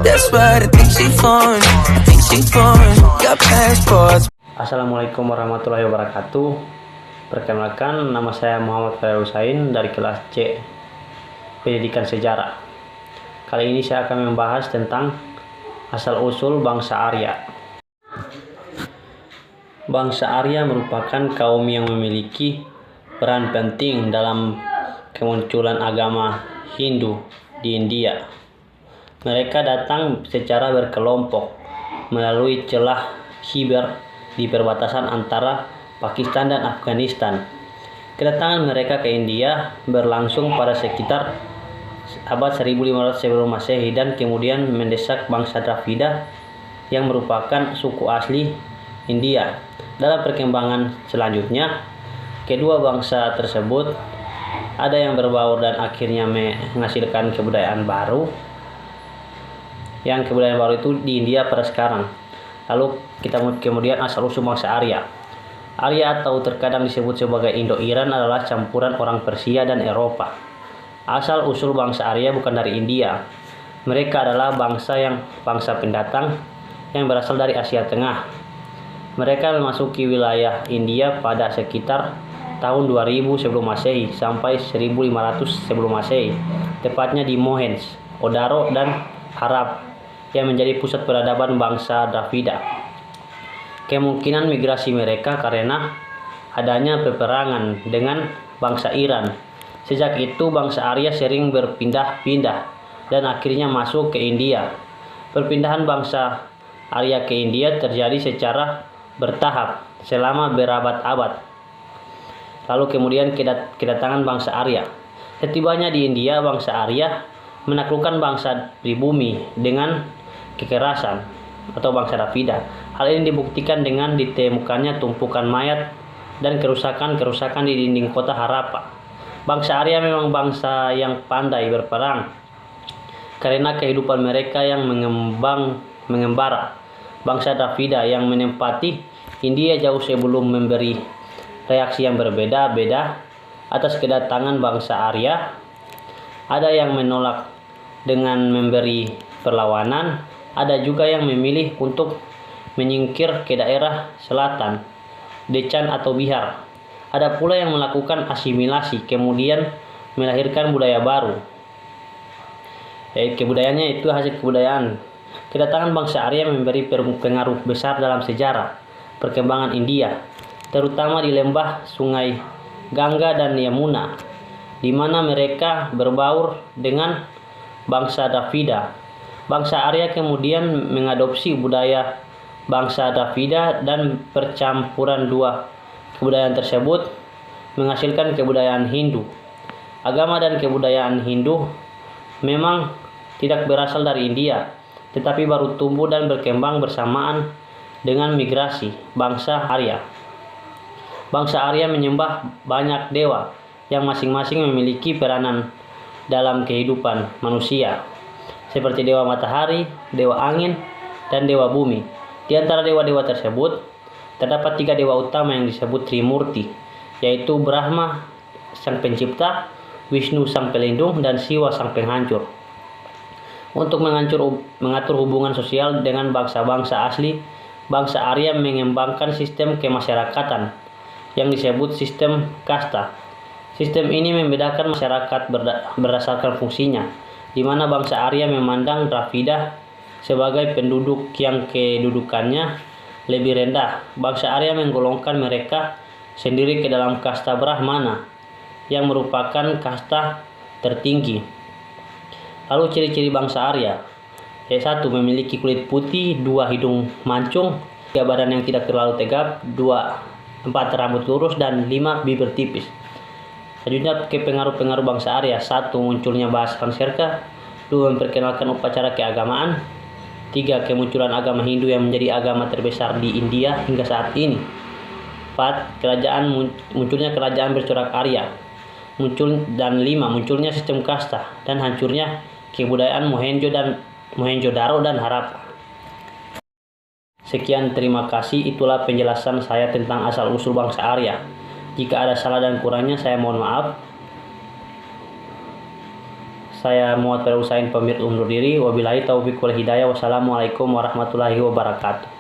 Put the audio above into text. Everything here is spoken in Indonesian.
That's right, I think she foreign, got passports. Assalamualaikum warahmatullahi wabarakatuh. Perkenalkan, nama saya Muhammad Fairul Husain dari kelas C Pendidikan Sejarah. Kali ini saya akan membahas tentang asal-usul bangsa Arya. Bangsa Arya merupakan kaum yang memiliki peran penting dalam kemunculan agama Hindu di India. Mereka datang secara berkelompok melalui celah Khyber di perbatasan antara Pakistan dan Afghanistan. Kedatangan mereka ke India berlangsung pada sekitar abad 1500 sebelum Masehi dan kemudian mendesak bangsa Dravida yang merupakan suku asli India. Dalam perkembangan selanjutnya, kedua bangsa tersebut ada yang berbaur dan akhirnya menghasilkan kebudayaan baru. Yang kebudayaan baru itu di India pada sekarang. Lalu kita kemudian asal-usul bangsa Arya. Arya atau terkadang disebut sebagai Indo-Iran adalah campuran orang Persia dan Eropa. Asal-usul bangsa Arya bukan dari India. Mereka adalah bangsa pendatang yang berasal dari Asia Tengah. Mereka memasuki wilayah India pada sekitar tahun 2000 sebelum Masehi sampai 1500 sebelum Masehi, tepatnya di Mohenjo-daro dan Harappa yang menjadi pusat peradaban bangsa Dravida. Kemungkinan migrasi mereka karena adanya peperangan dengan bangsa Iran. Sejak itu bangsa Arya sering berpindah-pindah dan akhirnya masuk ke India. Perpindahan bangsa Arya ke India terjadi secara bertahap selama berabad-abad. Lalu kemudian kedatangan bangsa Arya. Setibanya di India, bangsa Arya menaklukkan bangsa pribumi dengan kekerasan atau bangsa Dravida. Hal ini dibuktikan dengan ditemukannya tumpukan mayat dan kerusakan-kerusakan di dinding kota Harappa. Bangsa Arya memang bangsa yang pandai berperang karena kehidupan mereka yang mengembara. Bangsa Dravida yang menempati India jauh sebelum memberi reaksi yang berbeda-beda atas kedatangan bangsa Arya. Ada yang menolak dengan memberi perlawanan, ada juga yang memilih untuk menyingkir ke daerah selatan, Deccan atau Bihar. Ada pula yang melakukan asimilasi, kemudian melahirkan budaya baru. Kebudayaannya itu hasil kebudayaan. Kedatangan bangsa Arya memberi pengaruh besar dalam sejarah perkembangan India, terutama di lembah sungai Gangga dan Yamuna, di mana mereka berbaur dengan bangsa Dravida. Bangsa Arya kemudian mengadopsi budaya bangsa Dravida dan percampuran dua kebudayaan tersebut menghasilkan kebudayaan Hindu. Agama dan kebudayaan Hindu memang tidak berasal dari India, tetapi baru tumbuh dan berkembang bersamaan dengan migrasi bangsa Arya. Bangsa Arya menyembah banyak dewa yang masing-masing memiliki peranan dalam kehidupan manusia, seperti dewa matahari, dewa angin, dan dewa bumi. Di antara dewa-dewa tersebut, terdapat 3 dewa utama yang disebut Trimurti, yaitu Brahma, sang pencipta, Wisnu, sang pelindung, dan Siwa, sang penghancur. Untuk mengatur hubungan sosial dengan bangsa-bangsa asli, bangsa Arya mengembangkan sistem kemasyarakatan yang disebut sistem kasta. Sistem ini membedakan masyarakat berdasarkan fungsinya, di mana bangsa Arya memandang Dravida sebagai penduduk yang kedudukannya lebih rendah. Bangsa Arya menggolongkan mereka sendiri ke dalam kasta Brahmana, yang merupakan kasta tertinggi. Lalu ciri-ciri bangsa Arya. 1. Memiliki kulit putih, 2 hidung mancung, 3 badan yang tidak terlalu tegap, 4 rambut lurus, dan 5 bibir tipis. Selanjutnya ke pengaruh-pengaruh bangsa Arya. 1. Munculnya bahasa Sanskerta. 2. Memperkenalkan upacara keagamaan. 3. Kemunculan agama Hindu yang menjadi agama terbesar di India hingga saat ini. 4. Munculnya kerajaan bercorak Arya. 5. Munculnya sistem kasta dan hancurnya kebudayaan Mohenjo-daro dan Harappa. Sekian, terima kasih. Itulah penjelasan saya tentang asal-usul bangsa Arya. Jika ada salah dan kurangnya, saya mohon maaf. Saya Muhammad Usain pamit undur diri. Wabillahi taufiq wal hidayah. Wassalamualaikum warahmatullahi wabarakatuh.